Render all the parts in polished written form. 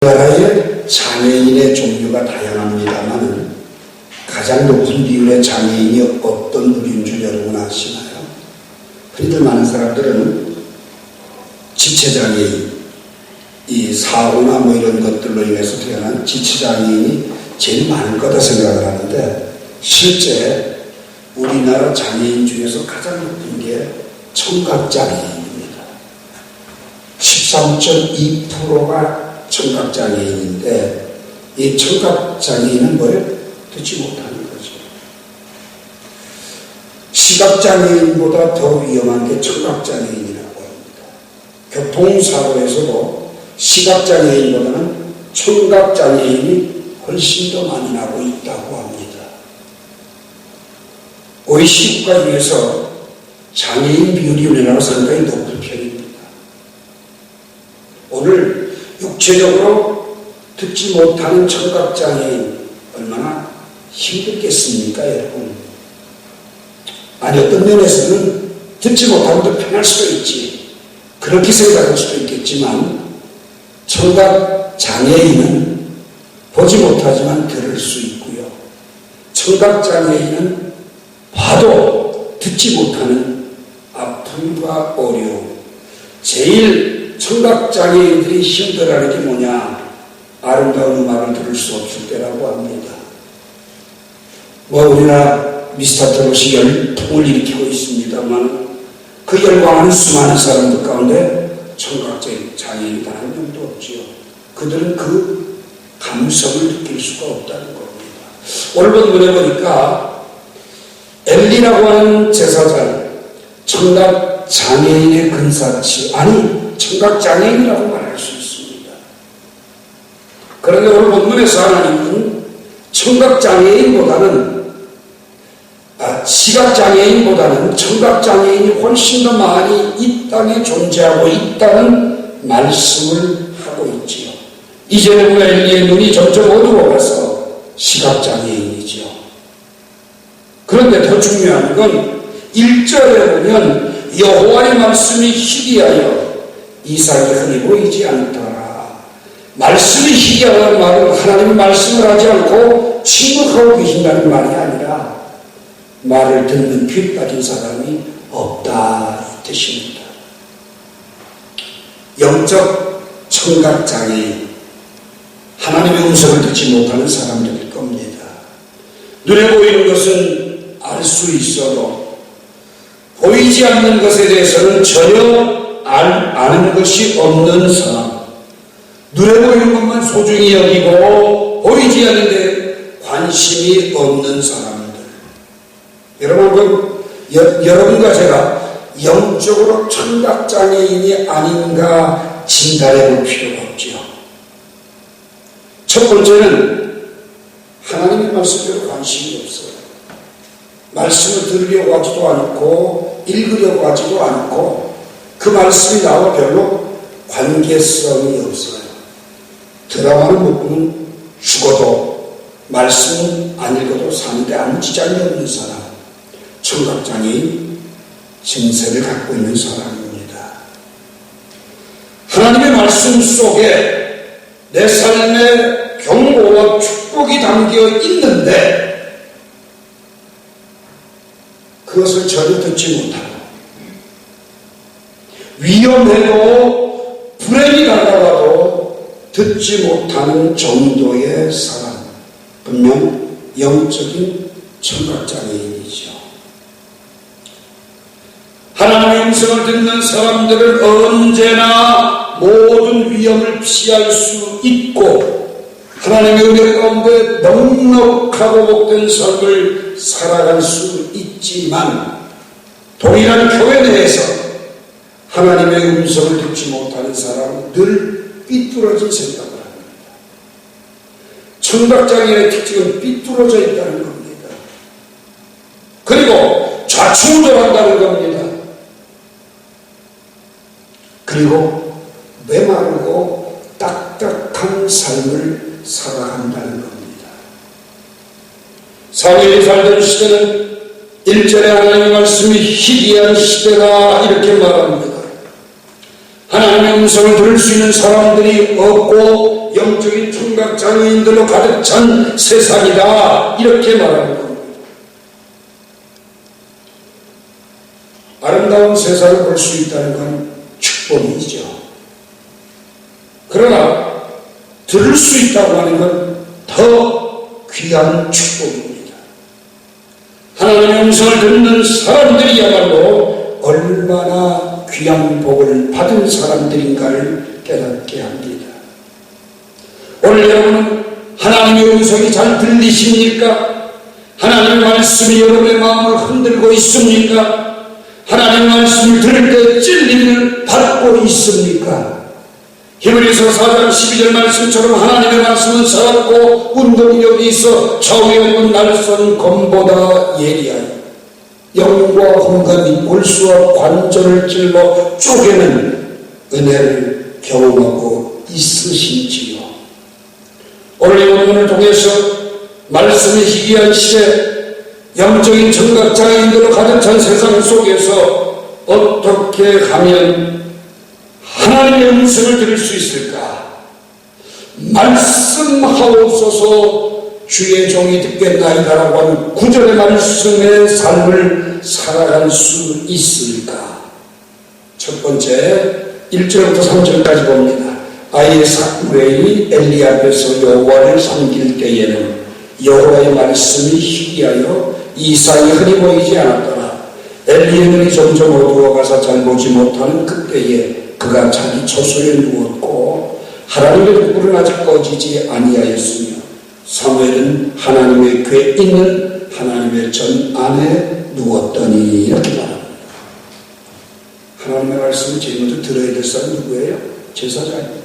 우리나라의 장애인의 종류가 다양합니다만 가장 높은 비율의 장애인이 어떤 부류인 줄 여러분 아시나요? 흔히들 많은 사람들은 지체장애인, 이 사고나 뭐 이런 것들로 인해서 태어난 지체장애인이 제일 많을 거다 생각을 하는데, 실제 우리나라 장애인 중에서 가장 높은 게 청각장애인입니다. 13.2%가 청각장애인인데, 이 청각장애인은 뭘 듣지 못하는 거죠. 시각장애인보다 더 위험한 게 청각장애인이라고 합니다. 교통사고에서도 시각장애인보다는 청각장애인이 훨씬 더 많이 나고 있다고 합니다. OECD 국가 중에서 장애인 비율이 우리나라 상당히 높은 편입니다. 오늘 육체적으로 듣지 못하는 청각장애인 얼마나 힘들겠습니까, 여러분? 아니, 어떤 면에서는 듣지 못하면 더 편할 수도 있지, 그렇게 생각할 수도 있겠지만, 청각장애인은 보지 못하지만 들을 수 있고요, 청각장애인은 봐도 듣지 못하는 아픔과 어려움, 제일 청각장애인들이 힘들어하는 게 뭐냐? 아름다운 음악을 들을 수 없을 때라고 합니다. 뭐 우리나라 미스터트롯이 열풍을 일으키고 있습니다만, 그 열광하는 수많은 사람들 가운데 청각장애인이 단 한 명도 없지요. 그들은 그 감성을 느낄 수가 없다는 겁니다. 오늘 본문에 보니까 엘리라고 하는 제사장, 청각장애인의 근사치, 아니 청각장애인이라고 말할 수 있습니다. 그런데 오늘 본문에서 하나님은 청각장애인보다는 시각장애인보다는 청각장애인이 훨씬 더 많이 이 땅에 존재하고 있다는 말씀을 하고 있지요. 이제는 엘리의 눈이 점점 어두워가서 시각장애인이지요. 그런데 더 중요한 건 1절에 보면 여호와의 말씀이 희귀하여 이삭이 흔히 보이지 않더라. 말씀이 희귀하다는 말은 하나님의 말씀을 하지 않고 침묵하고 계신다는 말이 아니라 말을 듣는 귀 빠진 사람이 없다 이 뜻입니다. 영적 청각장애인, 하나님의 음성을 듣지 못하는 사람들일 겁니다. 눈에 보이는 것은 알 수 있어도 보이지 않는 것에 대해서는 전혀 아는 것이 없는 사람, 눈에 보이는 것만 소중히 여기고 보이지 않는데 관심이 없는 사람들. 여러분과 제가 영적으로 청각장애인이 아닌가 진단해 볼 필요가 없지요. 첫 번째는 하나님의 말씀대로 관심이 없어요. 말씀을 들으려고 하지도 않고 읽으려고 하지도 않고 그 말씀이 나와 별로 관계성이 없어요. 드라마는 못 보면 죽어도 말씀 안 읽어도 사는데 아무 지장이 없는 사람, 청각장애인 증세를 갖고 있는 사람입니다. 하나님의 말씀 속에 내 삶의 경고와 축복이 담겨 있는데 그것을 전혀 듣지 못하고 위험해도 불행이 다가와도 듣지 못하는 정도의 사람, 분명 영적인 청각장애인이죠. 하나님의 음성을 듣는 사람들은 언제나 모든 위험을 피할 수 있고 하나님의 은혜 가운데 넉넉하고 복된 삶을 살아갈 수 있지만, 동일한 교회 내에서 하나님의 음성을 듣지 못하는 사람은 늘 삐뚤어진 생각을 합니다. 청각장애인의 특징은 삐뚤어져 있다는 겁니다. 그리고 좌충우돌한다는 겁니다. 그리고 메마르고 딱딱한 삶을 살아간다는 겁니다. 사무엘이 살던 시대는 1절에 하나님의 말씀이 희귀한 시대다 이렇게 말합니다. 하나님의 음성을 들을 수 있는 사람들이 없고 그리고 영적인 청각 장애인들로 가득 찬 세상이다, 이렇게 말하는 겁니다. 아름다운 세상을 볼 수 있다는 건 축복이죠. 그러나 들을 수 있다고 하는 건 더 귀한 축복입니다. 하나님의 음성을 듣는 사람들이야말로 얼마나 귀한 복을 받은 사람들인가를 깨닫게 합니다. 오늘 여러분은 하나님의 음성이 잘 들리십니까? 하나님의 말씀이 여러분의 마음을 흔들고 있습니까? 하나님의 말씀을 들을 때 찔림을 받고 있습니까? 히브리서 4장 12절 말씀처럼 하나님의 말씀은 살았고 운동력이 있어 좌우에 없는 날선 검보다 예리하여 영과 혼과 및 골수와 관절을 찔러 쪼개는 은혜를 경험하고 있으신지요. 오늘 이 본문을 통해서 말씀의 희귀한 시대, 영적인 청각장애인들로 가득 찬 세상 속에서 어떻게 하면 하나님의 음성을 들을 수 있을까? 말씀하옵소서 주의 종이 듣겠나이다라고 하는 구절의 말씀의 삶을 살아갈 수 있을까? 첫 번째 1절부터 3절까지 봅니다. 아이의 사무엘이 엘리 앞에서 여호와를 섬길 때에는 여호와의 말씀이 희귀하여 이상이 흔히 보이지 않았더라. 엘리의 눈이 점점 어두워가서 잘 보지 못하는 그때에 그가 자기 처소에 누웠고 하나님의 불은 아직 꺼지지 아니하였으며 사무엘은 하나님의 궤 있는 하나님의 전 안에 누웠더니, 이렇게 말합니다. 하나님의 말씀을 제일 먼저 들어야 될 사람은 누구예요? 제사장입니다.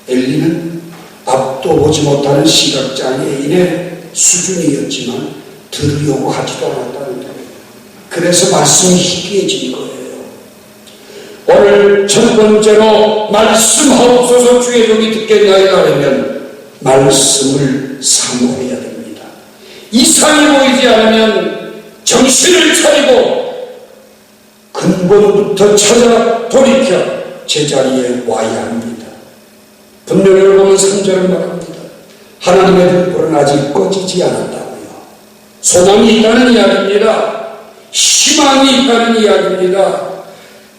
엘리는 앞도 보지 못하는 시각장애인의 수준이었지만 들으려고 하지도 않았다는 겁니다. 그래서 말씀이 희귀해진 거예요. 오늘 첫 번째로 말씀하옵소서 주의 종이 듣겠나이다 하면 말씀을 사모해야 됩니다. 이상이 보이지 않으면 정신을 차리고 근본부터 찾아 돌이켜 제자리에 와야 합니다. 분명히 보면 3절을 말합니다. 하나님의 불은 아직 꺼지지 않았다고요. 소망이 있다는 이야기입니다. 희망이 있다는 이야기입니다.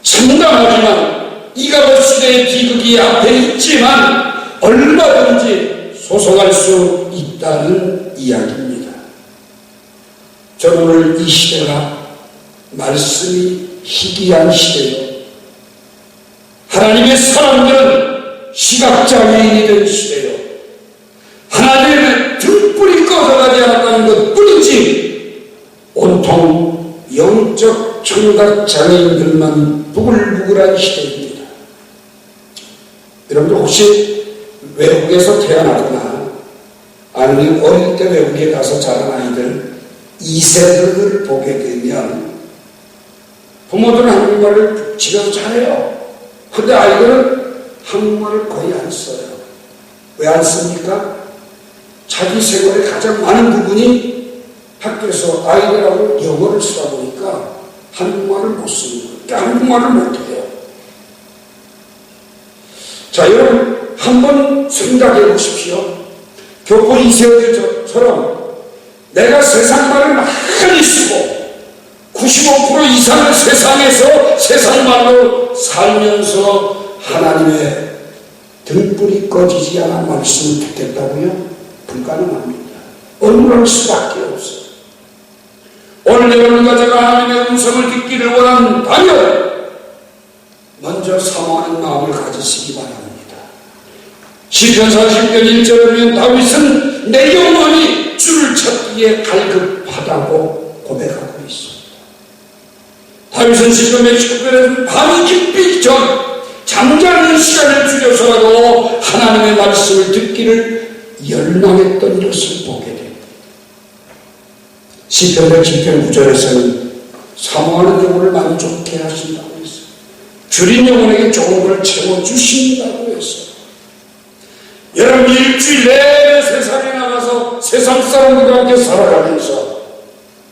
참담하지만 이가봇 시대의 비극이 앞에 있지만 얼마든지 소송할 수 있다는 이야기입니다. 저는 오늘 이 시대가 말씀이 희귀한 시대요, 하나님의 사람들은 시각장애인이 된 시대요, 하나님의 등불이 꺼져가지 않았다는 것 뿐이지 온통 영적 청각장애인들만 부글부글한 시대입니다. 여러분들 혹시 외국에서 태어나거나 아니면 어릴 때 외국에 가서 자란 아이들 2세들을 보게 되면 부모들은 한국말을 집에서 잘해요. 근데 아이들은 한국말을 거의 안 써요. 왜 안 씁니까? 자기 생활의 가장 많은 부분이 학교에서 아이들하고 영어를 쓰다 보니까 한국말을 못 쓰는 거예요. 그러니까 한국말을 못해요. 자, 여러분 한번 생각해 보십시오. 교포 이세돌처럼 내가 세상말을 많이 쓰고 95% 이상을 세상에서 세상말로 살면서 하나님의 등불이 꺼지지 않아 말씀을 듣겠다고요? 불가능합니다. 언어를 수밖에 없어요. 오늘 여러분과 제가 하나님의 음성을 듣기를 원한다면 먼저 사모하는 마음을 가지시기 바랍니다. 시편 40편 1절에 보면 다윗은 내 영혼이 주를 찾기에 갈급하다고 고백하고 있습니다. 다윗은 시편 119편에서 밤이 깊기 전 잠자는 시간을 줄여서라도 하나님의 말씀을 듣기를 열망했던 것을 보게 됩니다. 시편 110편 9절에서는 사모하는 영혼을 만족케 하신다고 했어요. 줄인 영혼에게 좋은 걸 채워주신다고 했어요. 여러분 일주일 내내 세상에 나가서 세상 사람들과 함께 살아가면서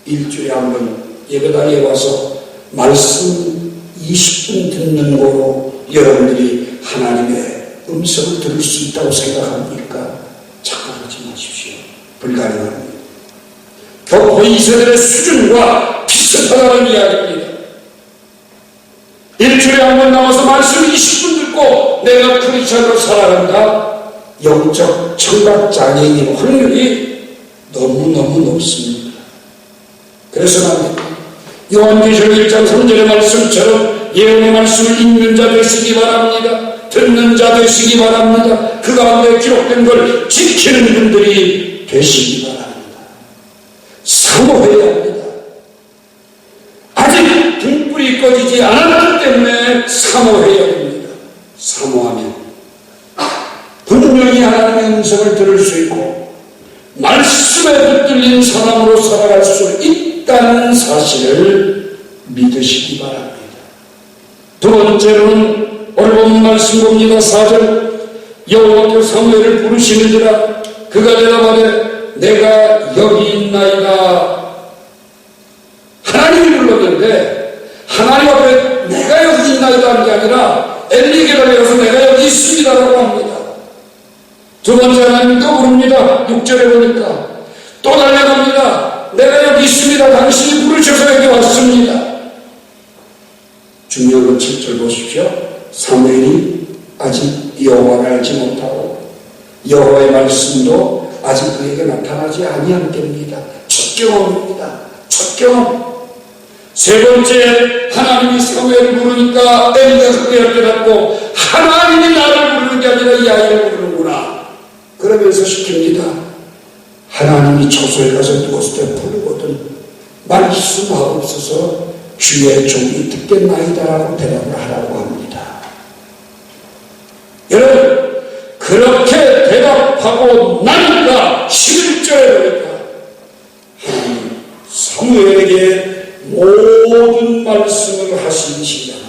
일주일에 한 번 예배당에 와서 말씀 20분 듣는 거로 여러분들이 하나님의 음성을 들을 수 있다고 생각합니까? 착각하지 마십시오. 불가능합니다. 교포 이세들의 수준과 비슷하다는 이야기입니다. 일주일에 한 번 나와서 말씀 20분 듣고 내가 크리스천으로 살아간다. 영적 청각장애인의 확률이 너무너무 높습니다. 그래서 말입니다. 요한계시록 1장 3절의 말씀처럼 예언의 말씀을 읽는 자 되시기 바랍니다. 듣는 자 되시기 바랍니다. 그 가운데 기록된 걸 지키는 분들이 되시기 바랍니다. 사모해야 합니다. 아직 등불이 꺼지지 않았기 때문에 사모해야 됩니다. 사모하면 분명히 하나님의 음성을 들을 수 있고 말씀에 붙들린 사람으로 살아갈 수 있다는 사실을 믿으시기 바랍니다. 두 번째로는 오늘 본 말씀 봅니다. 4절 여호와께서 사무엘을 부르시는지라 그가 대답하되 내가 여기 있나이다. 하나님이 불렀는데 하나님 앞에 내가 여기 있나이다 하는 게 아니라 엘리에게 달려가서 내가 여기 있습니다라고 합니다. 두 번째 하나님도 부릅니다. 6절에 보니까 또 달려갑니다. 내가 여기 있습니다. 당신이 부르셔서 여기 왔습니다. 중요한 건 7절 보십시오. 사무엘이 아직 여호와를 알지 못하고 여호와의 말씀도 아직 그에게 나타나지 아니한 때입니다. 첫 경험입니다. 첫 경험. 세 번째, 하나님이 사무엘을 부르니까 엘리가 그때 깨닫고 하나님이 나를 부르는 게 아니라 이 아이를 부르는구나. 그러면서 시킵니다. 하나님이 초소에 가서 누웠을 때 부르거든 말씀하옵소서 주의 종이 듣겠나이다라고 대답을 하라고 합니다. 여러분, 그렇게 대답하고 나니까 11절에 보니까 하나님 사무엘에게 모든 말씀을 하시기 시작합니다.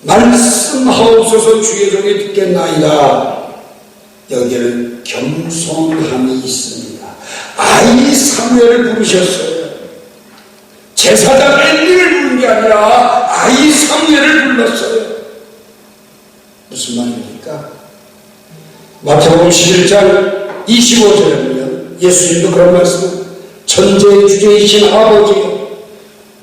말씀하옵소서 주의 종이 듣겠나이다. 여기에는 겸손함이 있습니다. 아이 사무엘을 부르셨어요. 제사장 엘리를 부른 게 아니라 아이 사무엘을 불렀어요. 무슨 말입니까? 마태복음 11장 25절에 보면 예수님도 그런 말씀, 천재의 주제이신 아버지요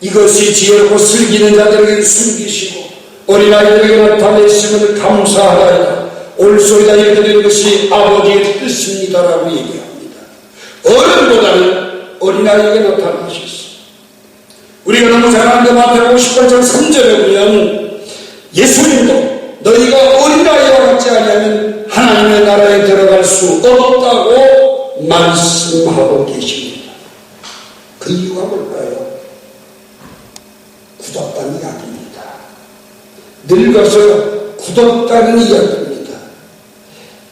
이것이 지혜롭고 슬기는 자들에게 숨기시고 어린아이들에게 나타내심을 감사하나이다. 올소이다 이르는 것이 아버지의 뜻입니다라고 얘기합니다. 어른보다는 어린아이에게 나타나셨어요. 우리가 너무 잘 아는데 마태복음 18장 3절에 보면 예수님도 너희가 어린아이와 같지 아니하면 하나님의 나라에 들어갈 수 없다고 말씀하고 계십니다. 그 이유가 뭘까요? 굳었다는 이야기입니다. 늙어서 굳었다는 이야기입니다.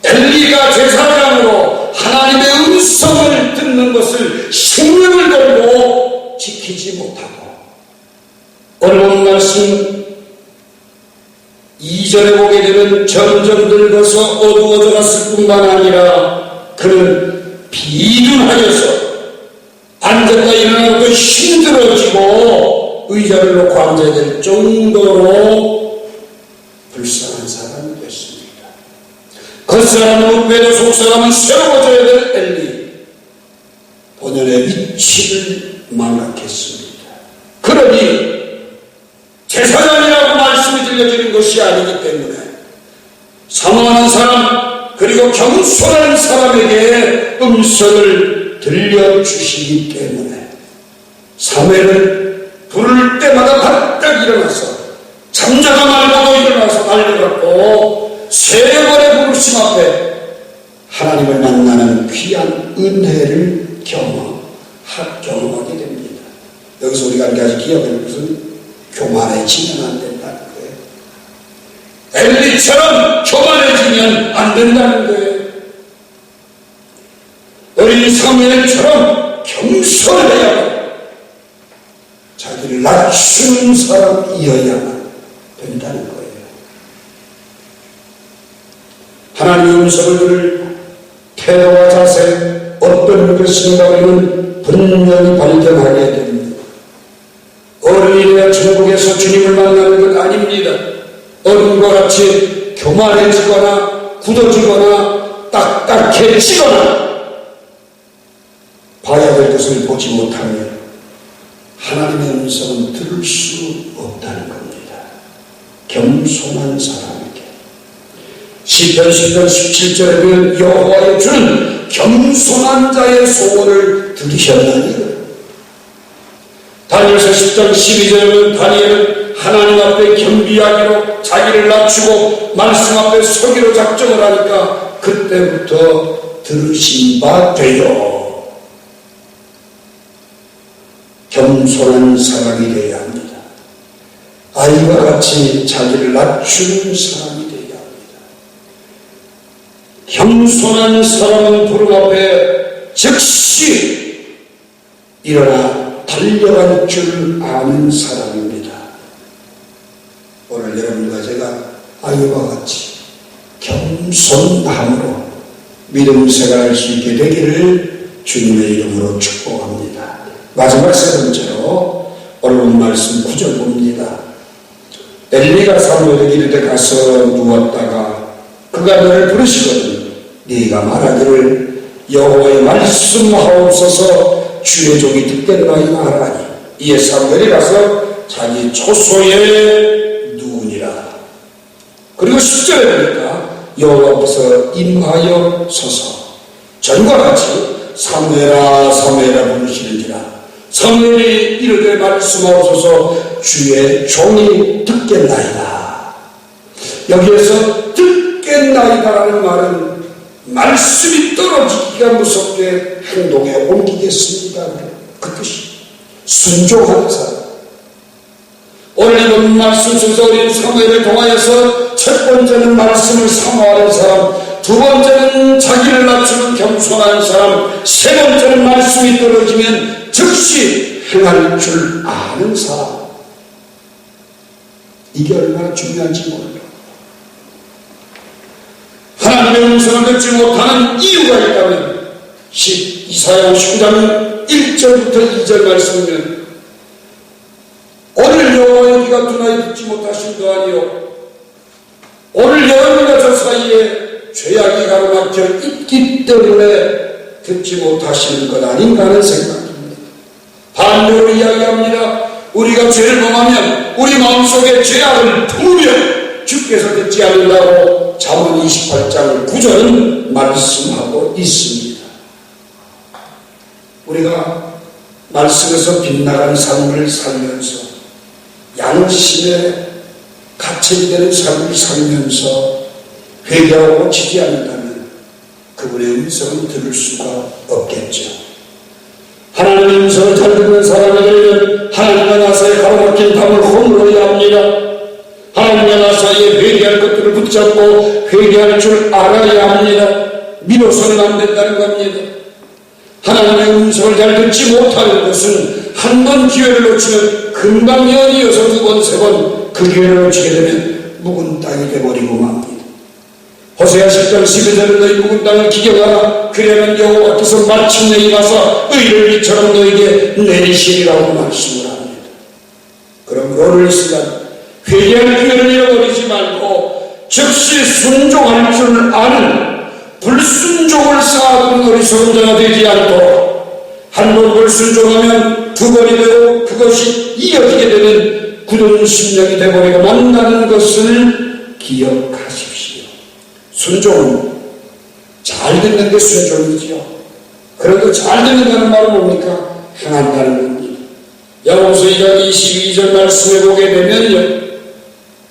엘리가 제사장으로 하나님의 음성을 듣는 것을 생명을 걸고 지키지 못하고 오늘 본 말씀 2절에 보게 되면 점점 늙어서 어두워져 갔을 뿐만 아니라 그는 비둔하여서 앉았다 일어나도 힘들어지고 의자를 놓고 앉아야 될 정도로 불쌍한 사람이 됐습니다. 겉사람은 외도 속사람은 새로워져야 될 엘리, 본연의 위치를 망각했습니다. 그러니 제사장이라고 말씀이 들려지는 것이 아니기 때문에 사모하는 사람 그리고 겸손한 사람에게 음성을 들려주시기 때문에 사무엘은 부를 때마다 바짝 일어나서 잠자다 말고도 일어나서 달려갔고 세 번의 부르심 앞에 하나님을 만나는 귀한 은혜를 경험하게 됩니다. 여기서 우리가 한 가지 기억할 것은 교만해지면 안 된다는 거예요. 엘리처럼 교만해지면 안 된다는 거예요. 어린 사무엘처럼 겸손해야 해요. 자기를 낮추는 사람이어야만 된다는 거예요. 하나님의 음성을 들을 태도와 자세 어떤 것인가 우리는 분명히 발견하게 됩니다. 어른이 되어 천국에서 주님을 만나는 것 아닙니다. 어른과 그와 같이 교만해지거나 굳어지거나 딱딱해지거나 봐야 될 것을 보지 못하면 하나님의 음성은 들을 수 없다는 겁니다. 겸손한 사람에게 시편 10편 17절에 보면 여호와의 주는 겸손한 자의 소원을 들으셨나니. 다니엘서 10장 12절에 다니엘은 하나님 앞에 겸비하기로 자기를 낮추고 말씀 앞에 서기로 작정을 하니까 그때부터 들으신 바 되요. 겸손한 사람이 되어야 합니다. 아이와 같이 자기를 낮추는 사람이 되어야 합니다. 겸손한 사람은 부름 앞에 즉시 일어나 달려갈 줄 아는 사람입니다. 오늘 여러분과 제가 아이와 같이 겸손함으로 믿음 생활할 수 있게 되기를 주님의 이름으로 축복합니다. 마지막 세 번째로 오늘 말씀 9절 봅니다. 엘리가 사무엘에게 이르되 가서 누웠다가 그가 너를 부르시거든 네가 말하기를 여호와의 말씀하옵소서 주의 종이 듣겠나이다 하라니. 이에 사무엘이 가서 자기 초소에 누우니라. 그리고 10절에 보니까 여호와 앞에서 임하여 서서 전과 같이 사무엘아 사무엘아 부르시는지라. 사무엘이 이르되 말씀하옵소서 주의 종이 듣겠나이다. 여기에서 듣겠나이다라는 말은 말씀이 떨어지기가 무섭게 행동에 옮기겠습니다. 그 뜻이 순종하는 사람. 오늘 이번 말씀 속에서 우리 사무엘을 통하여서 첫 번째는 말씀을 사모하는 사람, 두 번째는 자기를 낮추는 겸손한 사람, 세 번째는 말씀이 떨어지면 즉시 행할 줄 아는 사람. 이게 얼마나 중요한지 몰라. 하나님의 음성을 듣지 못하는 이유가 있다면 이사야 59장 1절부터 2절 말씀이면 오늘 여호와의 귀가 두나이 듣지 못하신도 아니요 오늘 여러분과 저 사이에 죄악이 가로막혀 있기 때문에 듣지 못하시는 것 아닌가 하는 생각입니다. 반대로 이야기합니다. 우리가 죄를 범하면 우리 마음속에 죄악을 품으면 주께서 듣지 않는다고 잠언 28장 9절은 말씀하고 있습니다. 우리가 말씀에서 빗나간 삶을 살면서 양심에 갇혀있게 되는 삶을 살면서 회개하고 지지 않는다면 그분의 음성은 들을 수가 없겠죠. 하나님의 음성을 잘 듣는 사람이 되면 하나님과 나 사이에 가로막힌 담을 허물어야 합니다. 하나님과 나 사이에 회개할 것들을 붙잡고 회개할 줄 알아야 합니다. 미뤄서는 안 된다는 겁니다. 하나님의 음성을 잘 듣지 못하는 것은 한 번 기회를 놓치면 금방 연이어서 두 번, 세 번 그 기회를 놓치게 되면 묵은 땅이 되어버리고 맙니다. 호세아 10장 12절은 너희 묵은 땅을 기경하라. 그러면 여호와께서 마침내 일어나서 의를 비처럼 너에게 내리시리라고 말씀을 합니다. 그럼 오늘 이 시간 회개할 기회를 잃어버리지 말고 즉시 순종할 줄 아는 불순종을 쌓아두는 어리석은 자가 되지 않도록 한 번 불순종하면 두 번이 되고 그것이 이어지게 되면 굳은 심령이 되어버리고 만나는 것을 기억하십시오. 순종은 잘 듣는 게 순종이지요. 그래도 잘 듣는다는 말은 뭡니까? 행한다는 겁니다. 야고보서 2장 22절 말씀해 보게 되면요,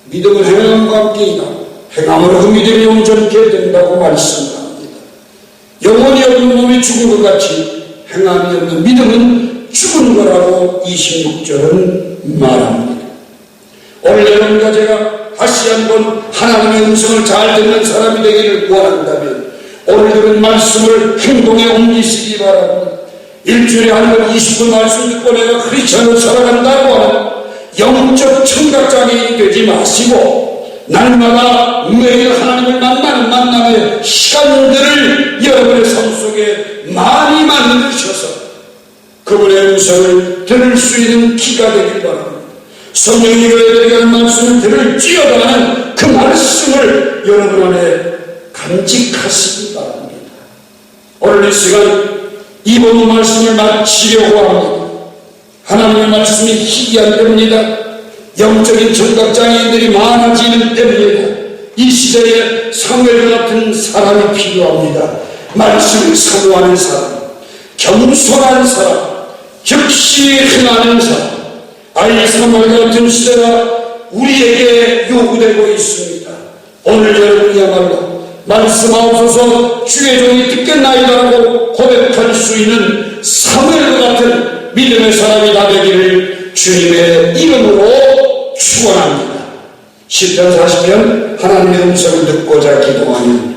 믿음은 행함과 함께이다. 행함으로 그 믿음이 온전케 된다고 말씀합니다. 영혼이 없는 몸이 죽은 것 같이 행함이 없는 믿음은 죽은 거라고 26절은 말합니다. 오늘 여러분과 제가 다시 한번 하나님의 음성을 잘 듣는 사람이 되기를 원한다면 오늘 들은 말씀을 행동에 옮기시기 바랍니다. 일주일에 한 번 20분 말씀 듣고 내가 크리스천으로 살아간다고 하는 영적 청각장애인이 되지 마시고 날마다 매일 하나님을 만나는 만남의 시간들을 여러분의 삶 속에 많이 만드셔서 그분의 음성을 들을 수 있는 기가 되길 바랍니다. 성령이 우리에게 하는 말씀을 들을지어다는 그 말씀을 여러분 안에 간직하시기 바랍니다. 오늘 이 시간 이 본 말씀을 마치려고 합니다. 하나님의 말씀이 희귀한 때문이다. 영적인 청각장애인들이 많아지는 때문이다. 이 시대에 사무엘 같은 사람이 필요합니다. 말씀을 사모하는 사람, 겸손한 사람, 즉시 행하는 사람. 아이 사무엘 같은 시대가 우리에게 요구되고 있습니다. 오늘 여러분이야말로 말씀하옵소서 주의 종이 듣겠나이다라고 고백할 수 있는 사무엘 같은 믿음의 사람이 다 되기를 주님의 이름으로 축원합니다. 시편 40편 하나님의 음성을 듣고자 기도하는